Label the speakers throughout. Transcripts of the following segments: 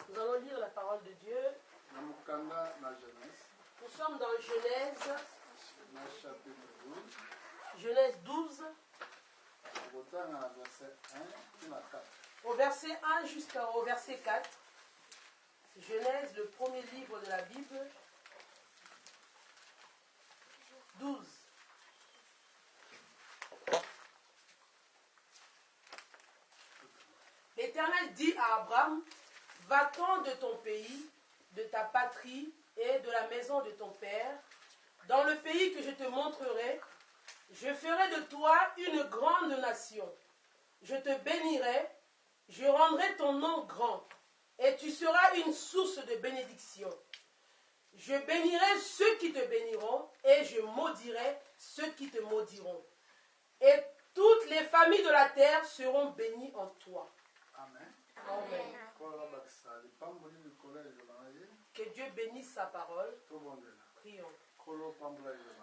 Speaker 1: Nous allons lire la parole de Dieu. Nous sommes dans Genèse. Genèse 12. Au verset 1 jusqu'au verset 4. Genèse, le premier livre de la Bible. 12. L'Éternel dit à Abraham, va-t'en de ton pays, de ta patrie et de la maison de ton père, dans le pays que je te montrerai. Je ferai de toi une grande nation. Je te bénirai, je rendrai ton nom grand, et tu seras une source de bénédiction. Je bénirai ceux qui te béniront, et je maudirai ceux qui te maudiront. Et toutes les familles de la terre seront bénies en toi.
Speaker 2: Amen.
Speaker 1: Amen. Que Dieu bénisse sa parole. Prions.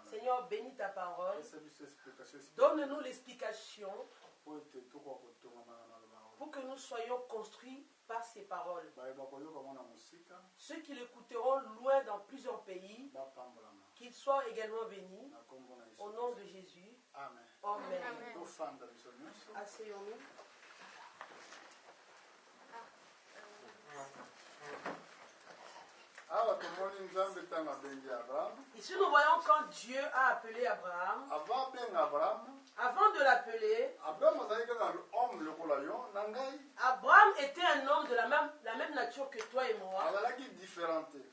Speaker 1: Seigneur, bénis ta parole. Donne-nous l'explication pour que nous soyons construits par ces paroles. Ceux qui l'écouteront loin dans plusieurs pays, qu'ils soient également bénis. Au nom de Jésus.
Speaker 2: Amen.
Speaker 1: Amen. Asseyons-nous. Ici nous voyons quand Dieu a appelé Abraham. Avant de l'appeler, Abraham était un homme de la même nature que toi et moi.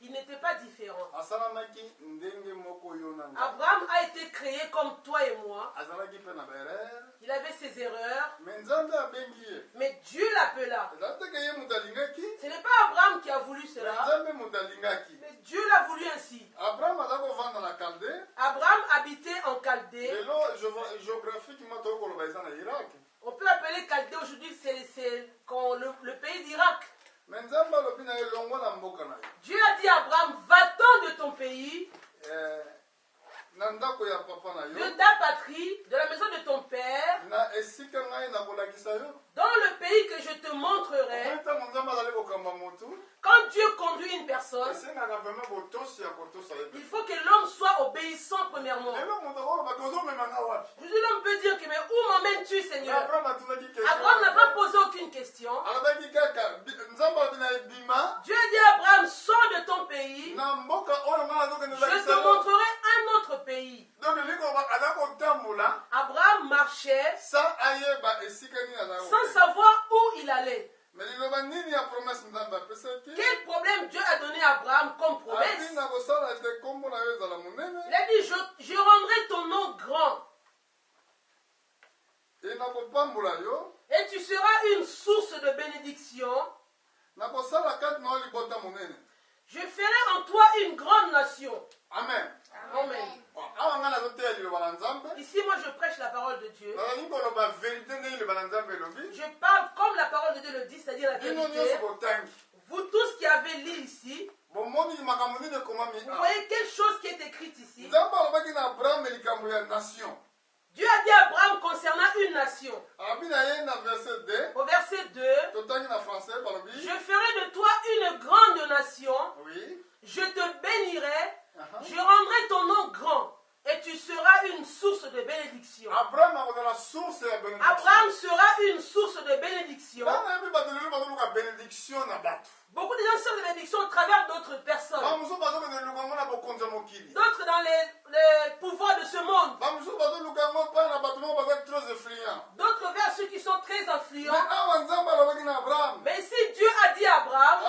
Speaker 1: Il n'était pas différent. Abraham a été créé comme toi et moi. Il avait ses erreurs. Mais Dieu l'appela. Ce n'est pas Abraham qui a voulu cela. Mais Dieu l'a voulu ainsi. Abraham habitait en Chaldée. On peut appeler Chaldée aujourd'hui, c'est le pays d'Irak. Dieu a dit à Abraham, va-t'en de ton pays, de ta patrie, de la maison de ton père, dans le pays que je te montrerai. Quand Dieu conduit une personne, il faut que l'homme soit obéissant premièrement. Aujourd'hui l'homme peut dire que mais où m'emmènes-tu, Seigneur? Abraham n'a pas posé aucune question. Dieu a dit à Abraham, sors de ton pays, je te montrerai un autre pays. Abraham marchait sans savoir où il allait. Quel problème Dieu a donné à Abraham comme promesse? Il a dit, je rendrai ton nom grand. Et tu seras une source de bénédiction. Je ferai en toi une grande nation.
Speaker 2: Amen.
Speaker 1: Amen. Ici, moi, je prêche la parole de Dieu. Je parle comme la parole de Dieu le dit, c'est-à-dire la vérité. Vous tous qui avez lu ici, vous voyez quelque chose qui est écrit ici. Dieu a dit à Abraham concernant une nation. Au verset 2, je ferai de toi une grande nation. Je te bénirai. Je rendrai ton nom grand. Et tu seras une source de bénédiction. Abraham sera une source de bénédiction. Beaucoup de gens cherchent la bénédiction au travers d'autres personnes. D'autres dans les pouvoirs de ce monde. D'autres vers ceux qui sont très influents. Mais ici Dieu a dit à Abraham,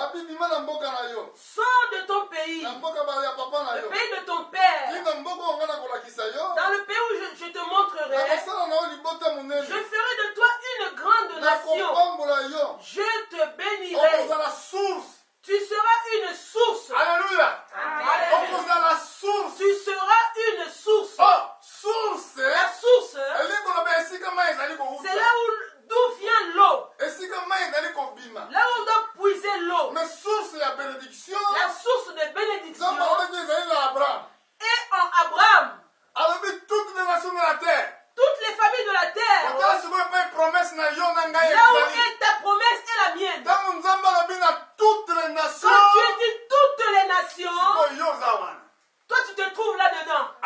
Speaker 1: sors de ton pays, le pays de ton père, dans le pays où je te montrerai. Je ferai de toi une grande nation. Je te bénirai. Tu seras une source.
Speaker 2: Alléluia.
Speaker 1: Alléluia. Tu seras une source. La source, c'est là d'où vient l'eau. Là où on doit puiser l'eau. La source de bénédiction. Et en Abraham.
Speaker 2: Toutes les nations de la terre.
Speaker 1: Toutes les familles de la terre. Là où est ta promesse est la mienne.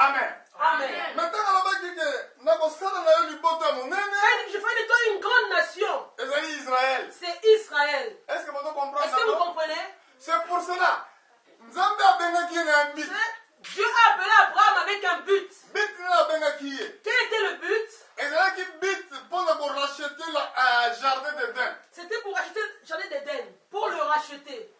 Speaker 2: Amen.
Speaker 1: Amen.
Speaker 2: Maintenant,
Speaker 1: Je fais de toi une grande nation.
Speaker 2: Israël.
Speaker 1: C'est Israël.
Speaker 2: Est-ce que vous comprenez?
Speaker 1: Est-ce que vous comprenez?
Speaker 2: C'est pour cela. Nzambe abengaki na but.
Speaker 1: Dieu a appelé Abraham avec un but.
Speaker 2: But na abengaki ye.
Speaker 1: Quel était le but?
Speaker 2: Ezalaki but pour racheter le jardin d'Éden.
Speaker 1: C'était pour racheter le jardin d'Éden. Pour le racheter.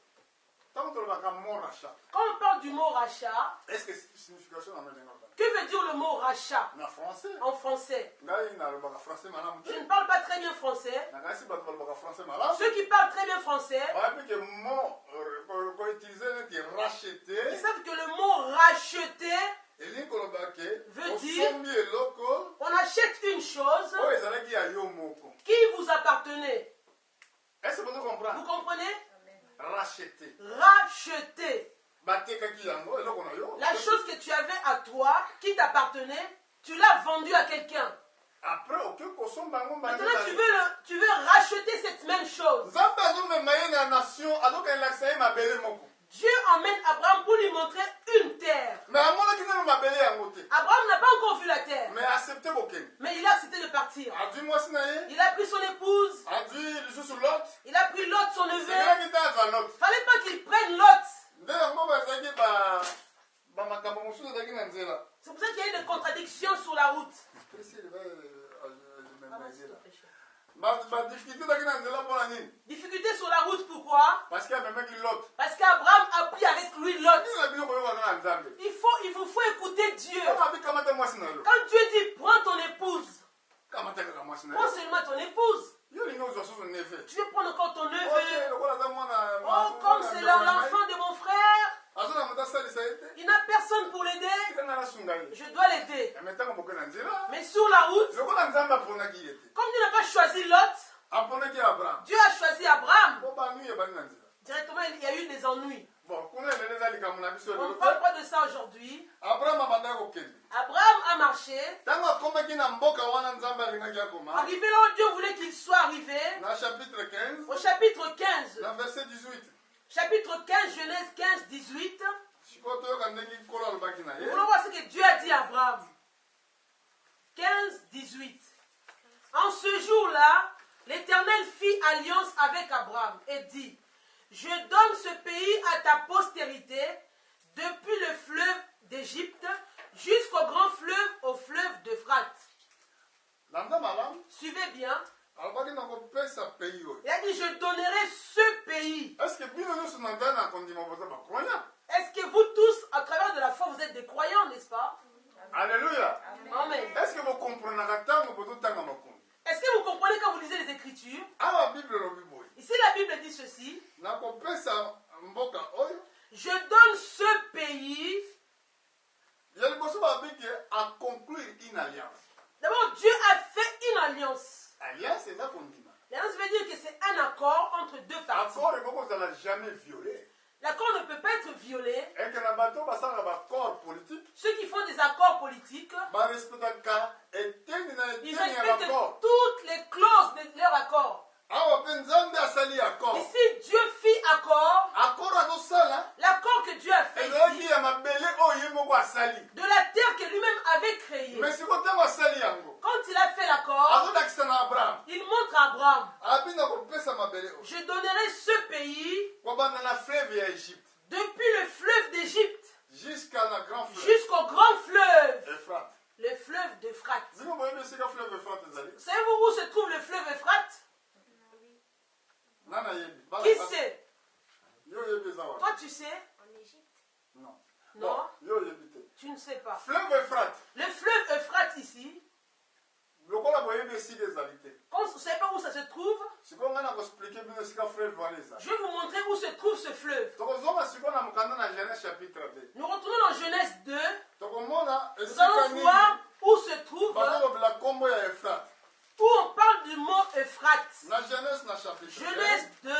Speaker 2: Tant que le mot rachat.
Speaker 1: Quand on parle du mot rachat,
Speaker 2: Est-ce que c'est une signification dans le
Speaker 1: que veut dire le mot rachat
Speaker 2: en français?
Speaker 1: en français?
Speaker 2: Français malam.
Speaker 1: Je ne parle pas très bien français.
Speaker 2: Français malam.
Speaker 1: Ceux qui parlent très bien français,
Speaker 2: Que le mot utilisé qui racheter.
Speaker 1: ils savent que le mot racheter
Speaker 2: veut
Speaker 1: dire on achète une chose qui vous appartenait.
Speaker 2: Est-ce que vous comprenez?
Speaker 1: Vous comprenez?
Speaker 2: Racheter.
Speaker 1: Racheter. La
Speaker 2: La
Speaker 1: chose que tu avais à toi, qui t'appartenait, tu l'as vendue à quelqu'un.
Speaker 2: Après,
Speaker 1: Maintenant, tu veux racheter cette même chose. Dieu emmène Abraham pour lui montrer une terre. Abraham n'a pas encore vu la terre. Mais il a accepté de partir. Il a pris son épouse. Il a pris Lot, son neveu. Il ne fallait pas qu'il prenne Lot. C'est pour ça qu'il y a eu des contradictions sur la route. Difficulté sur la route, pourquoi?
Speaker 2: Parce
Speaker 1: qu'Abraham a pris avec lui Lot. Il vous faut écouter Dieu. Quand Dieu dit prends ton épouse, prends seulement ton épouse. Tu veux prendre encore ton neveu. Oh, comme c'est l'enfant de mon frère, il n'a personne pour l'aider. Je dois l'aider. Mais sur la route, comme Dieu n'a pas choisi Lot, Dieu a choisi Abraham. Directement, il y a eu des ennuis. On ne parle pas de ça aujourd'hui. Abraham a marché. Arrivé là où Dieu voulait qu'il soit arrivé. Au chapitre 15. Chapitre 15, Genèse 15, 18. Nous voulons voir ce que Dieu a dit à Abraham. 15, 18. En ce jour-là, l'Éternel fit alliance avec Abraham et dit: je donne ce pays à ta postérité, depuis le fleuve d'Égypte jusqu'au grand fleuve, au fleuve d'Euphrate. Suivez bien. Il a dit: je donnerai ce pays. Est-ce que vous tous, à travers de la foi, vous êtes des croyants, n'est-ce pas?
Speaker 2: Alléluia.
Speaker 1: Amen.
Speaker 2: Est-ce que vous comprenez?
Speaker 1: Est-ce que vous comprenez quand vous lisez les Écritures? Ici, la Bible dit ceci: je donne ce pays. D'abord, Dieu a fait une alliance. L'alliance veut dire que c'est un accord entre deux parties. L'accord ne peut pas être violé. Ceux qui font des accords politiques, ils respectent toutes les clauses de leur accord. Ici, Dieu fit accord. L'accord que Dieu a fait ici, de la terre que lui-même avait créée. Quand il a fait l'accord, il montre à Abraham: je donnerai ce pays depuis le fleuve d'Égypte jusqu'au grand fleuve, le fleuve d'Euphrate. Savez-vous où se trouve le fleuve Euphrate? Qui sait? Toi, tu sais?
Speaker 3: En Égypte.
Speaker 1: Non. Tu ne sais pas.
Speaker 2: Fleuve Euphrate.
Speaker 1: Le fleuve Euphrate ici, quand vous ne savez pas où ça se trouve, je vais vous montrer où se trouve ce fleuve. Nous retournons dans Genèse 2. Nous allons voir où se trouve, où on parle du mot Euphrate. Genèse 2,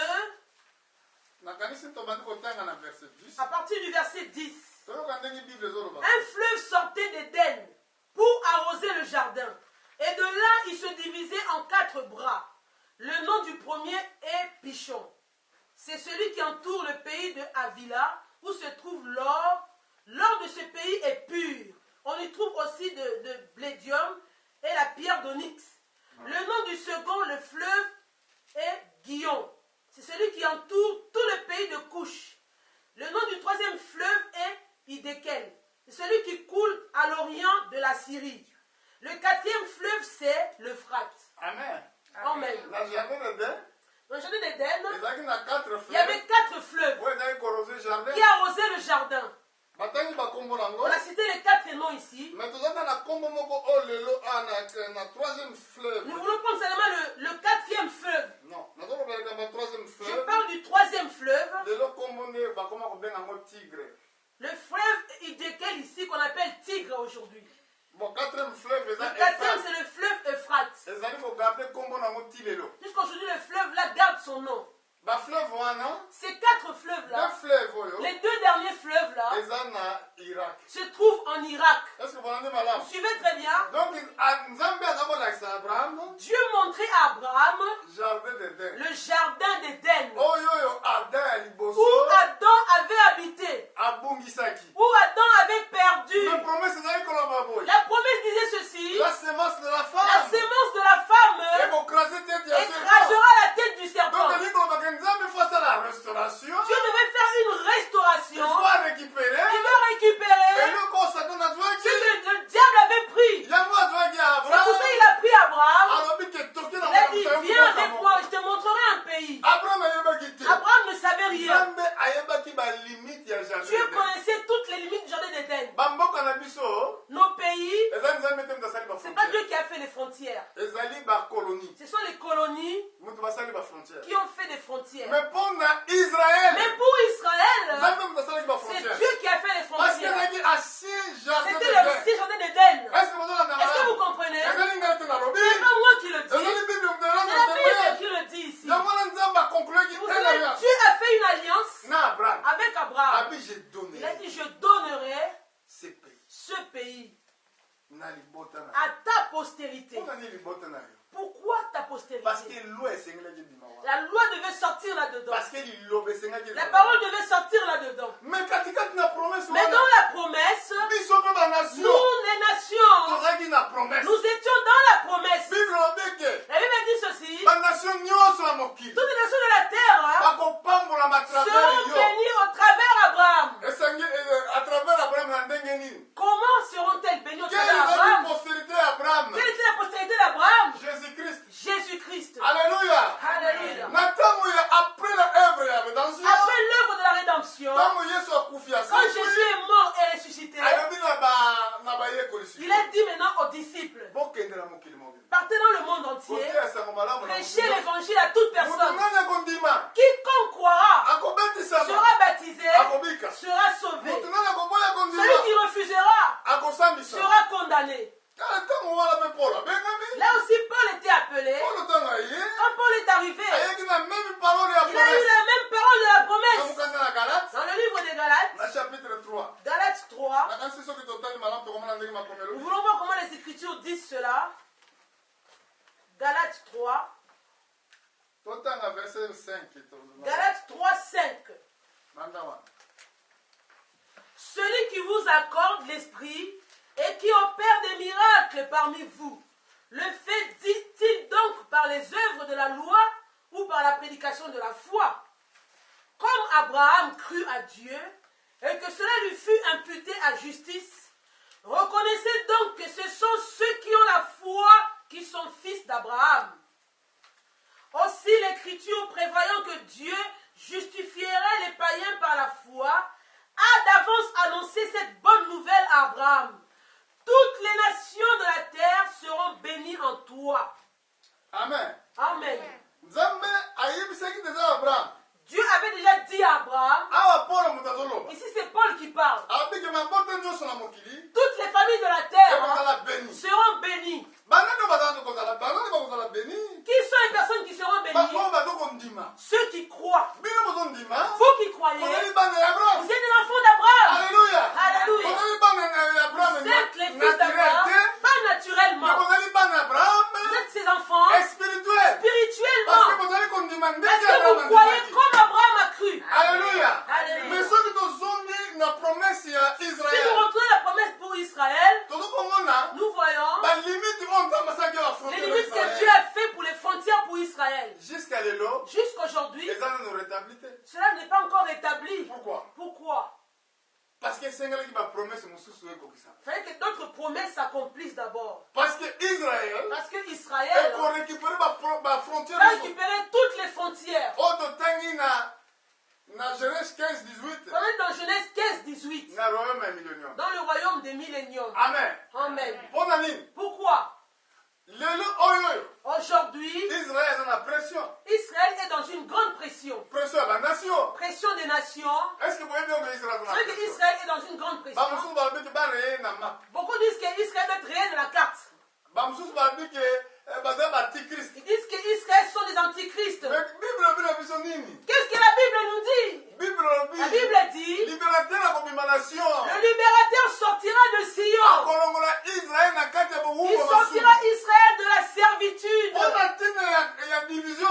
Speaker 1: à partir du verset 10. Un fleuve sortait d'Éden pour arroser le jardin. Et de là, il se divisait en 4 bras. Le nom du premier est Pichon. C'est celui qui entoure le pays de Havila, où se trouve l'or. L'or de ce pays est pur, On y trouve aussi de blédium et la pierre d'onyx. Le nom du second, le fleuve, est Guillon. C'est celui qui entoure tout le pays de Couche. Le nom du troisième fleuve est Hiddekel. C'est celui qui coule à l'orient de la Syrie. Le quatrième fleuve, c'est l'Euphrate.
Speaker 2: Amen.
Speaker 1: Amen.
Speaker 2: Dans le jardin d'Éden,
Speaker 1: Dans le jardin d'Éden,
Speaker 2: il
Speaker 1: il y avait 4 fleuves qui arrosaient le jardin. On a cité les 4 noms ici.
Speaker 2: Mais nous
Speaker 1: voulons prendre seulement le 4e fleuve.
Speaker 2: Non,
Speaker 1: Je parle du 3e fleuve. Le fleuve Hiddekel ici qu'on appelle Tigre aujourd'hui.
Speaker 2: Bon, 4e fleuve,
Speaker 1: le 4e c'est le fleuve Euphrate. Jusqu'aujourd'hui le fleuve là garde son nom. Ces 4 fleuves là, les 2 derniers fleuves là, se trouvent en Irak. Vous suivez très bien.
Speaker 2: Donc,
Speaker 1: Dieu montrait à Abraham le jardin d'Éden où Adam avait habité, où Adam avait perdu. La promesse disait ceci:
Speaker 2: la semence de la
Speaker 1: femme écrasera la tête du serpent. Dieu devait faire une restauration.
Speaker 2: Il doit récupérer
Speaker 1: ce que le diable avait pris. C'est pour ça qu'il a pris Abraham. Il a dit: viens avec moi, je te montrerai un pays. Abraham ne savait rien. Dieu connaissait toutes les limites du jardin d'Éden. Nos pays, c'est pas Dieu qui a fait les frontières. Ce sont les colonies qui ont fait des frontières.
Speaker 2: Mais pour Israël,
Speaker 1: c'est Dieu qui a fait les frontières. C'était
Speaker 2: C'était
Speaker 1: le 6 jardins d'Éden. Est-ce que vous comprenez? C'est pas moi qui le dis. C'est la Bible qui le dit ici. Vous savez, Dieu a fait une alliance avec Abraham. Il a dit: je donnerai ce pays à ta postérité. Pourquoi ta postérité?
Speaker 2: Parce que
Speaker 1: la loi devait sortir là-dedans.
Speaker 2: Parce que
Speaker 1: la parole devait sortir là-dedans.
Speaker 2: Mais
Speaker 1: dans la promesse, nous les nations, nous étions dans la promesse. La Bible dit ceci: toutes les nations de la terre seront bénies au travers Abraham. Comment seront-elles bénies au travers Abraham? Quelle était la postérité d'Abraham? Jésus-Christ.
Speaker 2: Alléluia.
Speaker 1: Alléluia.
Speaker 2: Après
Speaker 1: l'œuvre de la rédemption, quand Jésus est mort et ressuscité, il a dit maintenant aux disciples: partez dans le monde entier, prêchez l'évangile à toute personne. Quiconque croira sera baptisé, sera sauvé. Celui qui refusera sera condamné. Là aussi, Paul était appelé. Quand Paul est arrivé, il a eu la même parole de la promesse. Dans le livre des Galates,
Speaker 2: Chapitre 3.
Speaker 1: Galates 3, nous voulons voir comment les Écritures disent cela. Galates 3. Galates 3, 5. Celui qui vous accorde l'Esprit et qui opère des miracles parmi vous, le fait-il donc par les œuvres de la loi ou par la prédication de la foi? Comme Abraham crut à Dieu et que cela lui fut imputé à justice, reconnaissez donc que ce sont ceux qui ont la foi qui sont fils d'Abraham. Aussi l'Écriture, prévoyant que Dieu justifierait les païens par la foi, a d'avance annoncé cette bonne nouvelle à Abraham: toutes les nations de la terre seront bénies en toi.
Speaker 2: Amen.
Speaker 1: Amen.
Speaker 2: Dieu avait déjà dit à Abraham,
Speaker 1: ici c'est Paul qui parle,
Speaker 2: toutes les
Speaker 1: familles de la terre seront bénies. Qui sont les personnes qui seront bénies? Ceux qui croient. Vous qui croyez, vous êtes des enfants d'Abraham.
Speaker 2: Alléluia.
Speaker 1: Alléluia. Vous êtes les fils d'Abraham, pas naturellement. Vous êtes ses enfants spirituellement. Parce que vous croyez comme Abraham a cru.
Speaker 2: Alléluia.
Speaker 1: Alléluia.
Speaker 2: Mais ceux qui ont la promesse à
Speaker 1: Si nous
Speaker 2: Israël,
Speaker 1: retrouvons la promesse pour Israël, jusqu'aujourd'hui, cela n'est pas encore établi.
Speaker 2: Pourquoi?
Speaker 1: Pourquoi?
Speaker 2: Parce que c'est une promesse.
Speaker 1: Il fallait que d'autres promesses s'accomplissent d'abord.
Speaker 2: Parce que Israël
Speaker 1: va récupérer toutes les frontières.
Speaker 2: Dans Genèse 15-18.
Speaker 1: Dans Genèse 15-18. Dans le royaume des milléniums.
Speaker 2: Amen.
Speaker 1: Amen.
Speaker 2: Pourquoi?
Speaker 1: Aujourd'hui,
Speaker 2: Israël
Speaker 1: est dans une grande pression. Pression des nations.
Speaker 2: Est-ce que vous voyez bien que
Speaker 1: Israël est dans une grande pression? Beaucoup disent qu'Israël doit être réel de la carte. Ils disent qu'Israël sont des antichrists. Qu'est-ce que la Bible nous dit? La Bible dit le libérateur sortira de Sion. Il sortira Israël de la servitude. Après la division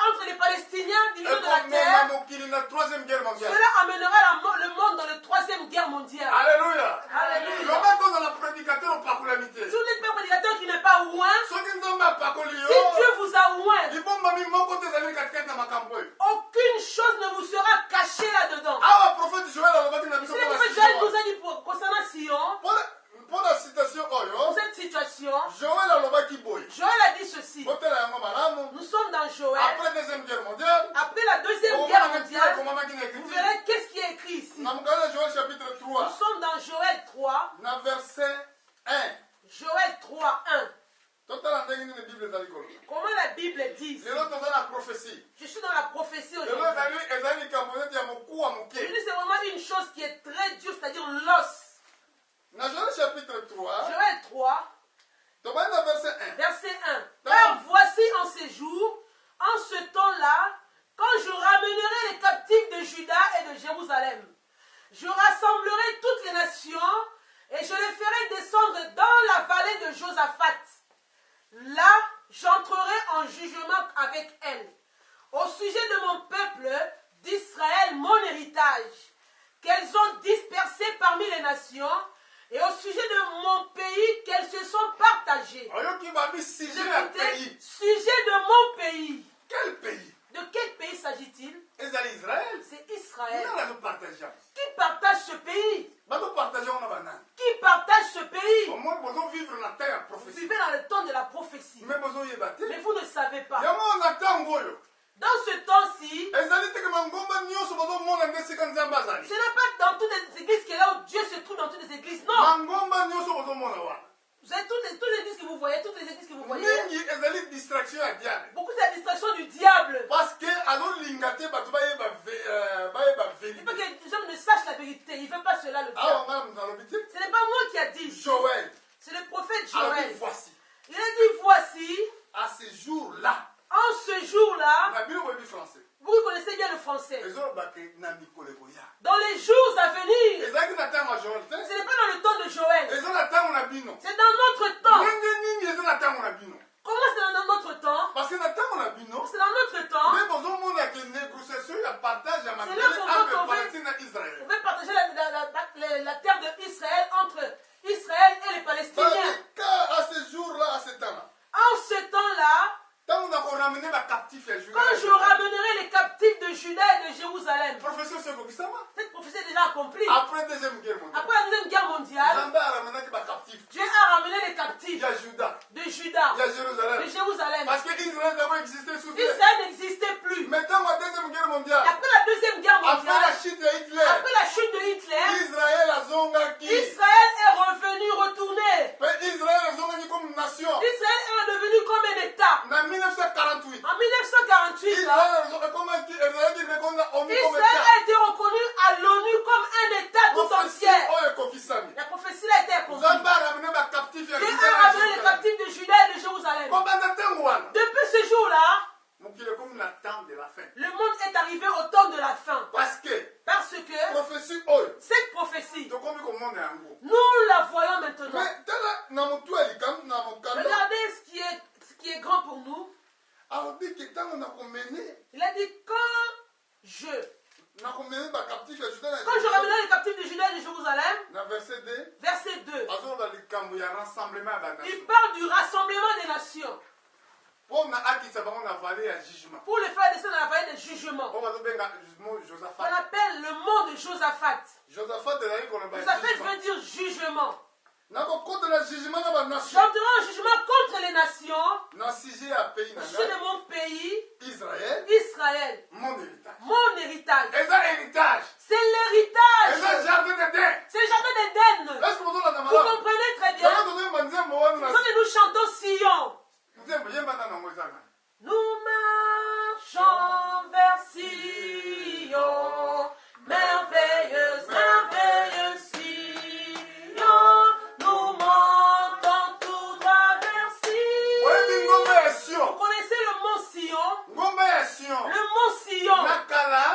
Speaker 1: entre les Palestiniens, division de la terre, cela amènera le monde dans la troisième guerre mondiale.
Speaker 2: Alléluia.
Speaker 1: Alléluia. Tous les prédicateurs qui n'est pas oint, si Dieu vous a oint, aucune chose ne vous sera cachée là-dedans. Si le prophète Joël nous a dit concernant Sion,
Speaker 2: pour la citation,
Speaker 1: pour cette situation,
Speaker 2: Joël a
Speaker 1: dit ceci. Nous sommes dans Joël.
Speaker 2: Après la Deuxième Guerre mondiale,
Speaker 1: vous verrez qu'est-ce qui est écrit ici. Nous sommes dans Joël 3,
Speaker 2: verset 1.
Speaker 1: Joël 3, 1.
Speaker 2: Comment
Speaker 1: la Bible dit? Je suis dans la prophétie aujourd'hui. C'est vraiment une chose qui est très dure, c'est-à-dire l'os. Joël 3, verset 1. Car voici en ces jours, en ce temps-là, quand je ramènerai les captifs de Juda et de Jérusalem, je rassemblerai toutes les nations et je les ferai descendre dans la vallée de Josaphat. Là, j'entrerai en jugement avec elles. Au sujet de mon peuple d'Israël, mon héritage, qu'elles ont dispersé parmi les nations, et au sujet de mon pays, qu'elles se sont partagées. Sujet de mon pays.
Speaker 2: Quel pays?
Speaker 1: De quel pays s'agit-il?
Speaker 2: C'est Israël.
Speaker 1: C'est Israël.
Speaker 2: Qui
Speaker 1: partage ce pays? Qui partage ce pays? Vous vivez dans le temps de la prophétie. Mais vous ne savez pas. Dans ce temps-ci, ce n'est pas dans toutes les églises que là où Dieu se trouve dans toutes les églises. Non. Vous avez toutes les églises que vous voyez, toutes les églises que vous voyez. Beaucoup de la distraction du diable.
Speaker 2: Parce que
Speaker 1: il faut que les hommes ne sachent la vérité. Il ne veut pas cela le diable. Ce n'est pas moi qui a dit. C'est le prophète Joël. Il a dit voici.
Speaker 2: À ce jour-là.
Speaker 1: En ce jour-là. Vous connaissez bien le français. Dans les jours à venir. Ce n'est pas dans le temps de Joël. C'est dans notre temps. Comment c'est dans notre temps?
Speaker 2: Parce que
Speaker 1: c'est dans notre temps. C'est là qu'on veut partager la terre d'Israël entre Israël et les Palestiniens.
Speaker 2: À ce jour-là, à ce temps-là.
Speaker 1: En ce temps-là, quand je ramènerai les captifs de Juda et de Jérusalem. Cette prophétie est déjà accomplie.
Speaker 2: Après la Deuxième Guerre
Speaker 1: mondiale, Dieu a ramené les captifs de Juda, de Jérusalem.
Speaker 2: Parce que Israël
Speaker 1: n'existait plus.
Speaker 2: Après la Deuxième Guerre mondiale,
Speaker 1: après la chute de Hitler,
Speaker 2: Israël
Speaker 1: est revenu, retourné.
Speaker 2: Israël est
Speaker 1: devenu comme un État.
Speaker 2: En 1948,
Speaker 1: en 1948, Israël a été reconnu à l'ONU comme un État tout entier. La prophétie a été accomplie. Dieu a ramené les captifs de Juda et de Jérusalem. Depuis ce jour-là, le monde est arrivé au temps de la fin. Parce que cette prophétie, nous la voyons maintenant. Regardez ce qui est grand pour nous. Il a dit quand je ramènerai les captifs de Juda et de Jérusalem, verset 2, il parle du rassemblement des nations.
Speaker 2: mpona akisa bango na vallée ya jugement.
Speaker 1: Pour le faire descendre dans la vallée de jugement.
Speaker 2: On bazobenga
Speaker 1: On
Speaker 2: Josaphat.
Speaker 1: appelle le mot de Josaphat.
Speaker 2: Josaphat ezali koloba
Speaker 1: Josaphat
Speaker 2: jugement.
Speaker 1: veut dire jugement.
Speaker 2: nakokotela jugement na banation.
Speaker 1: J'entrerai en jugement contre les nations.
Speaker 2: na sujet ya pays na
Speaker 1: Je suis de
Speaker 2: ngai
Speaker 1: mon pays,
Speaker 2: Israël,
Speaker 1: Israël.
Speaker 2: mon héritage.
Speaker 1: Mon héritage.
Speaker 2: eza héritage.
Speaker 1: C'est l'héritage.
Speaker 2: eza jardin d'Éden.
Speaker 1: C'est le jardin d'Éden.
Speaker 2: est-ce que bozolanda
Speaker 1: Vous
Speaker 2: malamu?
Speaker 1: comprenez très bien.
Speaker 2: yango tozoyemba nzembo wana na
Speaker 1: Quand nous chantons Sion,
Speaker 2: nzembo yembana nango eza nani?
Speaker 1: nous marchons vers Sion, merveilleuse, merveilleuse Sion, nous montons tout droit vers
Speaker 2: oyebi
Speaker 1: Sion.
Speaker 2: ngomba ya
Speaker 1: Vous
Speaker 2: Sion.
Speaker 1: connaissez le mont Sion?
Speaker 2: ngomba ya Sion
Speaker 1: Le mont Sion,
Speaker 2: na kala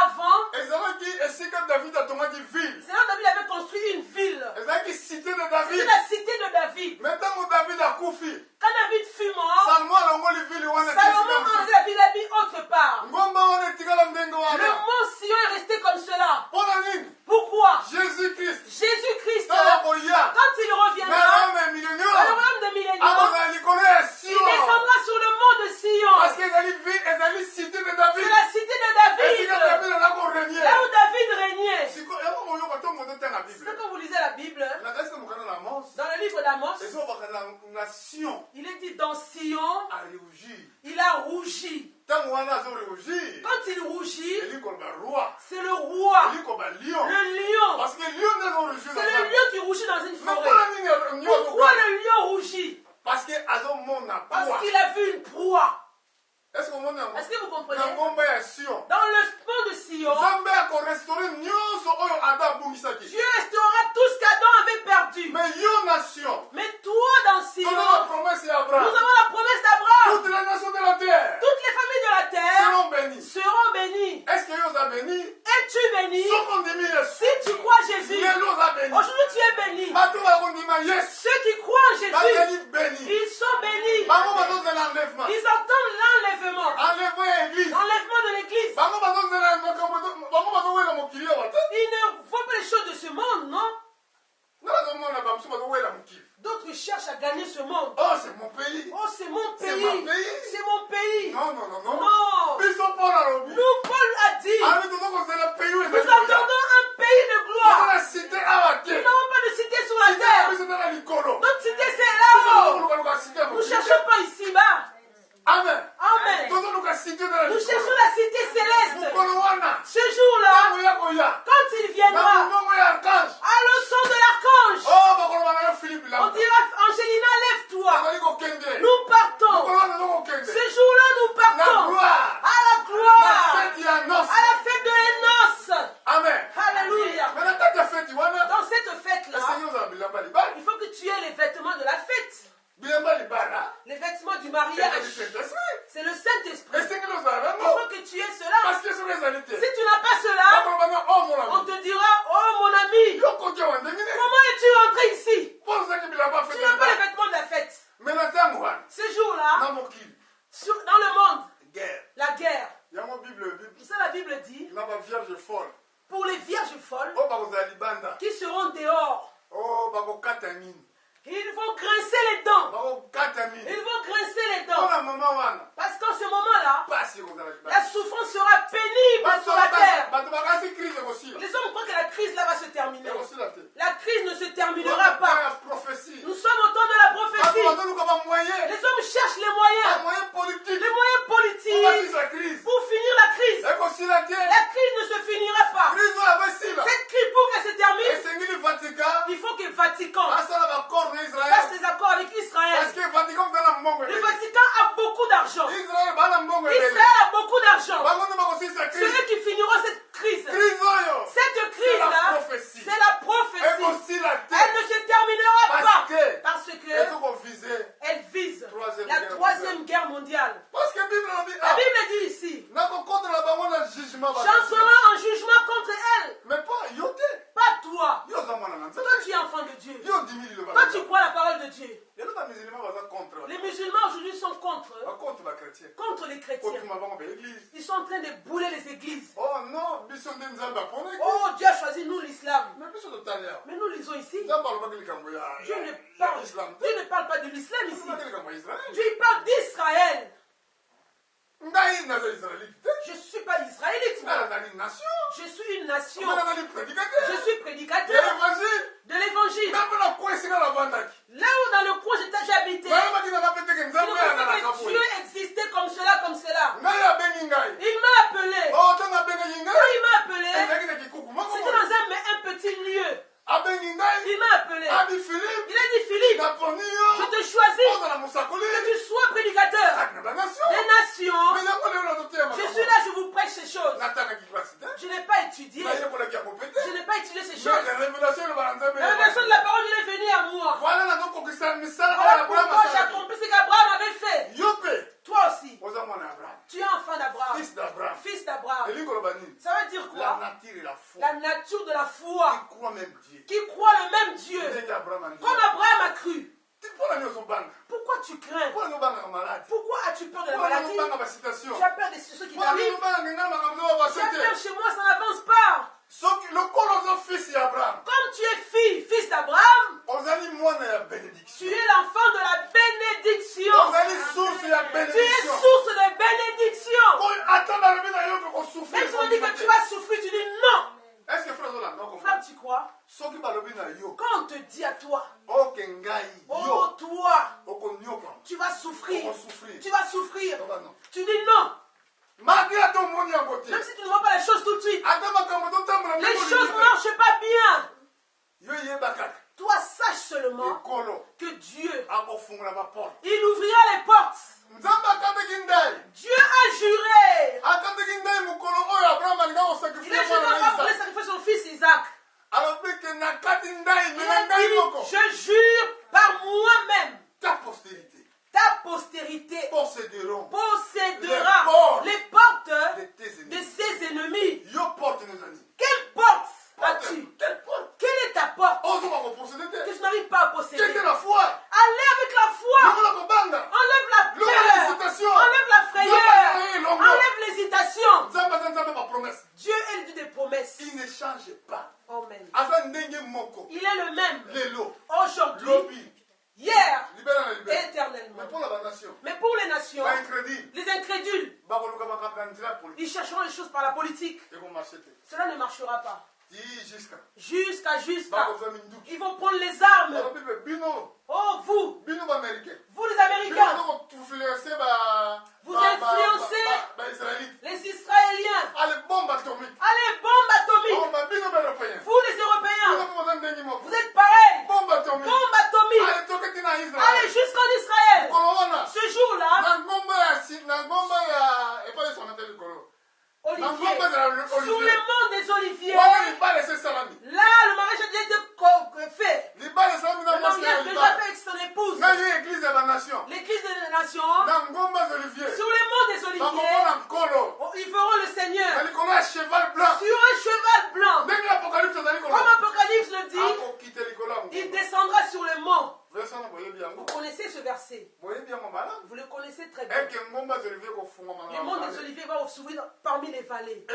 Speaker 1: avant,
Speaker 2: ezalaki esika David atongaki ville.
Speaker 1: c'est là que David avait construit une ville.
Speaker 2: ezalaki cité de
Speaker 1: C'est
Speaker 2: David.
Speaker 1: la cité de David.
Speaker 2: mais ntango David akufi
Speaker 1: Quand David fut mort,
Speaker 2: Salomo alongoli ville wana
Speaker 1: Salomon
Speaker 2: esika
Speaker 1: a
Speaker 2: mosusu.
Speaker 1: enlevé la ville, l'a mis autre part.
Speaker 2: ngomba wana etikala ndenge
Speaker 1: Le
Speaker 2: wana
Speaker 1: mont Sion est resté comme cela.
Speaker 2: mpona nini?
Speaker 1: Pourquoi?
Speaker 2: Jésus-Christ
Speaker 1: Jésus-Christ,
Speaker 2: ntango akoya
Speaker 1: quand il
Speaker 2: na
Speaker 1: reviendra,
Speaker 2: rome
Speaker 1: dans le
Speaker 2: millénaire
Speaker 1: royaume de millénaire,
Speaker 2: akozala likolo ya
Speaker 1: il
Speaker 2: Sion
Speaker 1: descendra sur le mont de Sion.
Speaker 2: parce que ezali ville ezali cité de David.
Speaker 1: C'est la cité de David,
Speaker 2: esika David anakorenie
Speaker 1: là où David régnait.
Speaker 2: siko yango moyoka ntongo totanga
Speaker 1: C'est
Speaker 2: bible
Speaker 1: quand vous lisez la Bible,
Speaker 2: nakasi mokanda na Amos
Speaker 1: dans le livre d'Amos,
Speaker 2: ezobaka na Sion
Speaker 1: il est dit dans Sion,
Speaker 2: areugir
Speaker 1: il a rougi.
Speaker 2: ntango wana azoreugir
Speaker 1: Quand il rougit,
Speaker 2: eli koloba roi
Speaker 1: c'est le roi,
Speaker 2: eli koloba lion
Speaker 1: le lion.
Speaker 2: parce que lion nde azoreugir
Speaker 1: C'est le lion qui rougit dans une
Speaker 2: mais
Speaker 1: forêt.
Speaker 2: mpona nini lion
Speaker 1: Pourquoi
Speaker 2: azokana
Speaker 1: le lion rougit?
Speaker 2: parce que azomona
Speaker 1: Parce
Speaker 2: poids.
Speaker 1: qu'il a vu une proie.
Speaker 2: est-ce que omoni yango
Speaker 1: Est-ce que vous comprenez?
Speaker 2: na ngomba ya Sion
Speaker 1: Dans le mont de Sion,
Speaker 2: nzambe akorestaure nyonso oyo ada abungisaki
Speaker 1: Dieu restaurera tout ce qu'Adam avait perdu.
Speaker 2: mais yo na Sion
Speaker 1: Mais toi dans Sion,
Speaker 2: toza la promesse ya
Speaker 1: nous
Speaker 2: Abraham
Speaker 1: avons la promesse d'Abraham.
Speaker 2: toutes les nations de la terre
Speaker 1: Toutes les familles de la terre
Speaker 2: seront bénies.
Speaker 1: seront bénies.
Speaker 2: est-ce que yo oza béni
Speaker 1: Es-tu béni?
Speaker 2: soki ondimi yesu
Speaker 1: Si tu crois en Jésus,
Speaker 2: lelo oza béni
Speaker 1: aujourd'hui tu es béni.
Speaker 2: bato bakondima yesu
Speaker 1: Ceux qui croient en Jésus,
Speaker 2: bazali béni
Speaker 1: ils sont bénis.
Speaker 2: bango bazozela enlèvement
Speaker 1: Ils entendent l'enlèvement.
Speaker 2: enlèvement ya église
Speaker 1: L'enlèvement de l'église.
Speaker 2: bango bazozela bango bazowela mokili awa te
Speaker 1: Ils ne voient pas les choses de ce monde, non?
Speaker 2: nga bazomona bamosusu bazowela mokili
Speaker 1: D'autres cherchent à gagner ce monde.
Speaker 2: oh c'est mon pays
Speaker 1: Oh, c'est mon
Speaker 2: C'est
Speaker 1: pays.
Speaker 2: mon pays.
Speaker 1: C'est mon pays.
Speaker 2: non non non non
Speaker 1: Non.
Speaker 2: biso paul alobi
Speaker 1: Nous, Paul a dit,
Speaker 2: abi tozokozela pays oyo
Speaker 1: nous attendons un pays de gloire.
Speaker 2: na cité awa te
Speaker 1: Nous n'avons pas de cité sur la
Speaker 2: cité ya
Speaker 1: terre.
Speaker 2: biso tala likolo
Speaker 1: Notre cité, c'est là-haut.
Speaker 2: tozoluka cité ya
Speaker 1: Nous ne
Speaker 2: mokili
Speaker 1: cherchons pas ici-bas.
Speaker 2: amen
Speaker 1: Amen.
Speaker 2: tozoluka cité tala
Speaker 1: Nous
Speaker 2: likolo
Speaker 1: cherchons la cité céleste.
Speaker 2: mokolo wana
Speaker 1: Ce jour-là,
Speaker 2: ntango ya koya
Speaker 1: quand il
Speaker 2: na
Speaker 1: viendra,
Speaker 2: mongongo ya archange
Speaker 1: à le son de l'archange,
Speaker 2: oh bakoloba na yo philipe
Speaker 1: on
Speaker 2: lamba
Speaker 1: dira, Angélina, lève-toi.
Speaker 2: azali kokende
Speaker 1: Nous partons.
Speaker 2: mokolo wana ezokokende
Speaker 1: Ce jour-là, nous
Speaker 2: na
Speaker 1: partons
Speaker 2: gloire
Speaker 1: à la
Speaker 2: na
Speaker 1: gloire,
Speaker 2: feti ya noce
Speaker 1: à la fête de les noces.
Speaker 2: amen
Speaker 1: Alléluia.
Speaker 2: mais na kati ya feti wana
Speaker 1: Dans cette fête-là,
Speaker 2: esengeli ozala bilamba libala
Speaker 1: il faut que tu aies les vêtements de la fête.
Speaker 2: bilamba libala
Speaker 1: Les vêtements du
Speaker 2: ezali
Speaker 1: mariage.
Speaker 2: saint-esprit
Speaker 1: C'est le Saint-Esprit.
Speaker 2: esengeli ozala
Speaker 1: Il
Speaker 2: nango
Speaker 1: faut que tu aies cela.
Speaker 2: parce que soki ezali te
Speaker 1: Si tu n'as pas cela,
Speaker 2: bakoloba na oh mon
Speaker 1: on
Speaker 2: ami
Speaker 1: te dira, oh mon ami,
Speaker 2: yo koki awa ndenge nini
Speaker 1: comment es-tu rentré ici?
Speaker 2: mpo ozalaki bilamba
Speaker 1: Tu
Speaker 2: feti
Speaker 1: n'as pas les
Speaker 2: libala
Speaker 1: vêtements de la fête.
Speaker 2: mais na ntango wana
Speaker 1: Ce jour-là,
Speaker 2: na mokili
Speaker 1: dans le monde,
Speaker 2: guerre
Speaker 1: la guerre.
Speaker 2: yango bible
Speaker 1: Ça, la Bible dit,
Speaker 2: na bavierge folle
Speaker 1: pour les vierges folles
Speaker 2: oyo bakozala libanda
Speaker 1: qui seront dehors,
Speaker 2: oyo bakokata mini
Speaker 1: ils vont grincer les dents.
Speaker 2: bakokata mini
Speaker 1: Ils vont grincer les dents.
Speaker 2: mpona mama wana
Speaker 1: Parce qu'en ce moment-là,
Speaker 2: pasi ekozala
Speaker 1: la
Speaker 2: libanda
Speaker 1: souffrance sera pénible sur la terre.
Speaker 2: bato bakasi crise ekosila
Speaker 1: Les hommes croient que la crise là va se terminer.
Speaker 2: ekosila te
Speaker 1: La crise ne se terminera pas.
Speaker 2: ya prophétie
Speaker 1: Nous sommes au temps de la
Speaker 2: bato
Speaker 1: prophétie.
Speaker 2: bazoluka bamoyen
Speaker 1: Les hommes cherchent les moyens.
Speaker 2: bamoyen politique
Speaker 1: Les moyens politiques
Speaker 2: obasisa crise
Speaker 1: pour finir la crise.
Speaker 2: ekosila te
Speaker 1: La crise ne se finira pas.
Speaker 2: crise oyo akosila
Speaker 1: Cette crise, pour qu'elle se termine,
Speaker 2: esengeli vatican
Speaker 1: il faut que Vatican
Speaker 2: asala baccord na
Speaker 1: fasse
Speaker 2: israel
Speaker 1: des accords avec
Speaker 2: parce
Speaker 1: Israël.
Speaker 2: que vatican kozala mbongo
Speaker 1: Le
Speaker 2: ebele
Speaker 1: Vatican a beaucoup d'argent.
Speaker 2: israel bana mbongo ebele
Speaker 1: Israël a beaucoup d'argent.
Speaker 2: bango nde bakosilisa
Speaker 1: C'est
Speaker 2: crise
Speaker 1: eux qui finiront cette crise.
Speaker 2: crise oyo
Speaker 1: Cette
Speaker 2: c'est la
Speaker 1: crise-là,
Speaker 2: prophétie
Speaker 1: c'est la prophétie.
Speaker 2: ekosila te
Speaker 1: Elle ne se terminera
Speaker 2: parce
Speaker 1: pas.
Speaker 2: que
Speaker 1: Parce que
Speaker 2: ezokofise
Speaker 1: elle vise
Speaker 2: Troisième
Speaker 1: la
Speaker 2: guerre
Speaker 1: troisième guerre mondiale.
Speaker 2: parce que bible lobi
Speaker 1: La Bible dit ici,
Speaker 2: nakokotela bango na jugement
Speaker 1: j'entrerai en jugement contre elle.
Speaker 2: mais pas yo te
Speaker 1: Pas toi.
Speaker 2: yo oza mwana na nzambe
Speaker 1: Toi, tu es enfant de Dieu.
Speaker 2: yo ondimi liloba
Speaker 1: Toi, tu crois la parole de Dieu.
Speaker 2: lelo bamusulman baza contre
Speaker 1: Les musulmans aujourd'hui sont
Speaker 2: bakontre bachrétien
Speaker 1: contre les chrétiens.
Speaker 2: kotuma bango baeglise
Speaker 1: Ils sont en train de bouler les églises.
Speaker 2: oh non biso nde nzambe aponaki
Speaker 1: Oh, Dieu a choisi nous l'islam.
Speaker 2: mais biso totali awa
Speaker 1: Mais nous lisons ici.
Speaker 2: nzambe alobaki likambo
Speaker 1: Dieu
Speaker 2: ya
Speaker 1: ne parle,
Speaker 2: islam te
Speaker 1: Dieu ne parle pas de l'islam ici.
Speaker 2: alobaki likambo ya israel
Speaker 1: Dieu il parle d'Israël. nation.
Speaker 2: prédicateur.
Speaker 1: Je suis
Speaker 2: De
Speaker 1: prédicateur
Speaker 2: l'évangile.
Speaker 1: de l'évangile.
Speaker 2: N'a pas la quoi ici dans la vandaki.
Speaker 1: Là où dans le coin j'habitais,
Speaker 2: N'a pas dit n'a pas pété que nous
Speaker 1: il
Speaker 2: avons
Speaker 1: pensait
Speaker 2: la
Speaker 1: que
Speaker 2: kapoui.
Speaker 1: Dieu existait comme cela, comme cela.
Speaker 2: Naya bengingai.
Speaker 1: Il m'a appelé.
Speaker 2: Oh, tu as
Speaker 1: Quand
Speaker 2: bengingai.
Speaker 1: il m'a appelé,
Speaker 2: Et là qui coucou.
Speaker 1: c'était dans un petit lieu.
Speaker 2: A bengingai.
Speaker 1: Il m'a appelé.
Speaker 2: Abi Philippe.
Speaker 1: Il a dit, Philippe,
Speaker 2: Na poni
Speaker 1: je
Speaker 2: yo.
Speaker 1: te choisis
Speaker 2: Oh, dans la musakoli.
Speaker 1: que tu sois prédicateur
Speaker 2: La nation.
Speaker 1: des nations.
Speaker 2: Mais n'a pas le nom de toi.
Speaker 1: Je suis là, je vous prêche ces choses.
Speaker 2: Nataka qui classe.
Speaker 1: Je n'ai pas étudié.
Speaker 2: Là, il y a pour la qui a compété.
Speaker 1: Je n'ai pas étudié ces
Speaker 2: Mais
Speaker 1: choses.
Speaker 2: la révélation de Balanza.
Speaker 1: La révélation de la parole, il est venu à moi.
Speaker 2: Voilà la donc pour que ça me sale.
Speaker 1: Voilà pourquoi j'ai accompli ce qu'Abraham avait fait.
Speaker 2: Yopé.
Speaker 1: Toi aussi,
Speaker 2: Aux amants d'Abraham.
Speaker 1: tu es enfant d'Abraham,
Speaker 2: Fils d'Abraham.
Speaker 1: fils d'Abraham.
Speaker 2: Et lui, Kolobani.
Speaker 1: Ça veut dire
Speaker 2: La
Speaker 1: quoi?
Speaker 2: nature et la foi.
Speaker 1: La nature de la foi,
Speaker 2: Qui croit même Dieu.
Speaker 1: qui croit le même Dieu.
Speaker 2: Dieu Abraham a dit.
Speaker 1: Comme Abraham a cru.
Speaker 2: Tu prends la nuit au banque.
Speaker 1: Pourquoi tu crains?
Speaker 2: Pourquoi nous banques malade?
Speaker 1: Pourquoi as-tu peur de la
Speaker 2: Pourquoi nous
Speaker 1: maladie?
Speaker 2: banques à citation?
Speaker 1: Tu as peur de ce qui
Speaker 2: Pourquoi
Speaker 1: t'arrive?
Speaker 2: nous banques
Speaker 1: Tu as peur chez moi, ça n'avance pas.
Speaker 2: le colosse fils d'Abraham.
Speaker 1: Comme tu es fils d'Abraham,
Speaker 2: On a dit moi la
Speaker 1: tu
Speaker 2: bénédiction.
Speaker 1: es l'enfant de la bénédiction.
Speaker 2: On a dit source de la
Speaker 1: Tu es
Speaker 2: bénédiction.
Speaker 1: source de bénédiction.
Speaker 2: Attends, la vie d'ailleurs qu'on souffre.
Speaker 1: Même si on dit que tu vas souffrir, tu dis non.
Speaker 2: Est-ce que frère Zola, non,
Speaker 1: Frère, tu crois?
Speaker 2: ce qui va le bien yo.
Speaker 1: Quand on te dit à toi,
Speaker 2: Oh, Kengai,
Speaker 1: oh
Speaker 2: yo.
Speaker 1: toi,
Speaker 2: Oh, Konyoka.
Speaker 1: tu vas souffrir.
Speaker 2: On va souffrir.
Speaker 1: Tu vas souffrir.
Speaker 2: Non, bah non.
Speaker 1: Tu dis non.
Speaker 2: Malgré ton monde à côté.
Speaker 1: Même si tu ne vois pas les choses tout de suite.
Speaker 2: Attends, ma camarade, t'as
Speaker 1: Les choses ne marchent pas bien.
Speaker 2: Yo, yé bakak.
Speaker 1: Toi, sache seulement
Speaker 2: Kolo.
Speaker 1: que Dieu,
Speaker 2: A ouvrir la porte.
Speaker 1: il ouvrira les portes.
Speaker 2: Nzamba katekindai.
Speaker 1: Dieu a juré.
Speaker 2: Akatekindai mukolo oyo Abraham alinga
Speaker 1: Il
Speaker 2: osacrifier
Speaker 1: a juré
Speaker 2: mwana
Speaker 1: pas pour
Speaker 2: Isaac.
Speaker 1: sacrifier son fils Isaac.
Speaker 2: Alors que na katindai
Speaker 1: Il
Speaker 2: mena
Speaker 1: a
Speaker 2: ngai moko.
Speaker 1: dit, je jure par moi-même,
Speaker 2: Ta postérité
Speaker 1: ta postérité
Speaker 2: posséderont
Speaker 1: possédera les portes
Speaker 2: de tes
Speaker 1: de
Speaker 2: ennemis.
Speaker 1: ses ennemis.
Speaker 2: Yo porte nos amis.
Speaker 1: Quelle porte as-tu?
Speaker 2: Quelle porte?
Speaker 1: Quelle est ta porte
Speaker 2: Oh, tu vas posséder.
Speaker 1: que tu n'arrives pas à posséder?
Speaker 2: Quelle est la foi?
Speaker 1: Allez avec la foi.
Speaker 2: Nous la banda.
Speaker 1: Enlève la peur.
Speaker 2: l'hésitation.
Speaker 1: Enlève la frayeur.
Speaker 2: L'ongo.
Speaker 1: Enlève l'hésitation.
Speaker 2: Nzamba ma promesse.
Speaker 1: Dieu est le Dieu des promesses.
Speaker 2: Il ne change pas.
Speaker 1: Amen.
Speaker 2: Asa ndenge moko.
Speaker 1: Il est le même
Speaker 2: Lelo.
Speaker 1: aujourd'hui,
Speaker 2: Lobby.
Speaker 1: hier
Speaker 2: Libéral la
Speaker 1: et
Speaker 2: libéral.
Speaker 1: éternellement.
Speaker 2: Mais pour la nation.
Speaker 1: Mais pour les nations,
Speaker 2: Pas incrédible.
Speaker 1: les incrédules,
Speaker 2: Bakoluka bakakandira politique.
Speaker 1: ils chercheront les choses par la politique.
Speaker 2: Et qu'on m'achète.
Speaker 1: Cela ne marchera pas.
Speaker 2: Dis jusqu'à.
Speaker 1: Jusqu'à.
Speaker 2: Bakoza mindu.
Speaker 1: Ils vont prendre les armes.
Speaker 2: Alors bibe bino.
Speaker 1: Oh, vous
Speaker 2: Américain.
Speaker 1: les Américains, vous influencez les Israéliens.
Speaker 2: Allez, bombe atomique.
Speaker 1: Allez, bombe atomique. Vous les Européens, vous êtes pareils.
Speaker 2: Bombe atomique.
Speaker 1: Bombe atomique. Allez jusqu'en Israël. Ce jour-là, Olivier, sous le monde des oliviers, là, le mariage a déjà été fait. Le mariage déjà fait avec son épouse. L'église des nations, sous le monde des oliviers, ils verront le Seigneur sur un cheval blanc. Comme Apocalypse le dit, il descendra sur le mont. Vous connaissez ce verset. Vous le connaissez très bien. Le monde des oliviers va s'ouvrir parmi les vallées.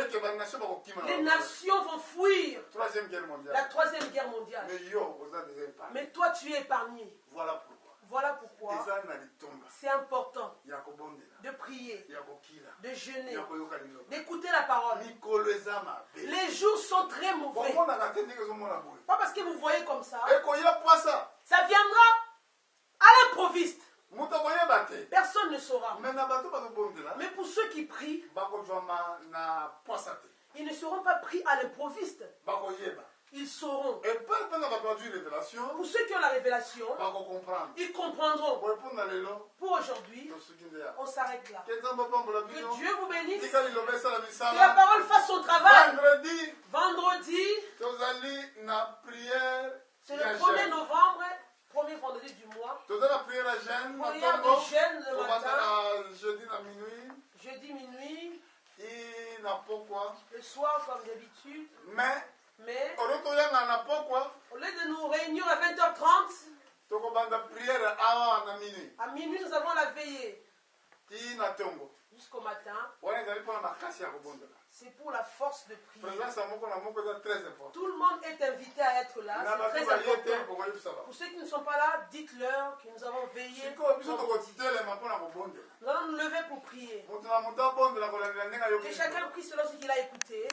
Speaker 1: Les nations vont fuir la troisième guerre mondiale. Mais toi, tu es épargné. Voilà pourquoi c'est important de prier, de jeûner, d'écouter la parole. Les jours sont très mauvais. Pas parce que vous voyez comme ça. Ça viendra à l'improviste. Personne ne saura. Mais pour ceux qui prient, ils ne seront pas pris à l'improviste. Ils sauront. Pour ceux qui ont la révélation, ils comprendront. Pour aujourd'hui, on s'arrête là. Que Dieu vous bénisse. Que la parole fasse son travail. Vendredi, c'est le 1er novembre, premier vendredi du mois. Prière de jeûne le matin. Jeudi minuit. Le soir comme d'habitude. Mais au lieu de nous réunir à 20h30, à minuit nous avons la veillée jusqu'au matin. C'est pour la force de prier. Tout le monde est invité à être là. C'est très important. Pour ceux qui ne sont pas là, dites-leur que nous avons veillé. Nous allons nous lever pour prier. Que chacun prie selon ce qu'il a écouté.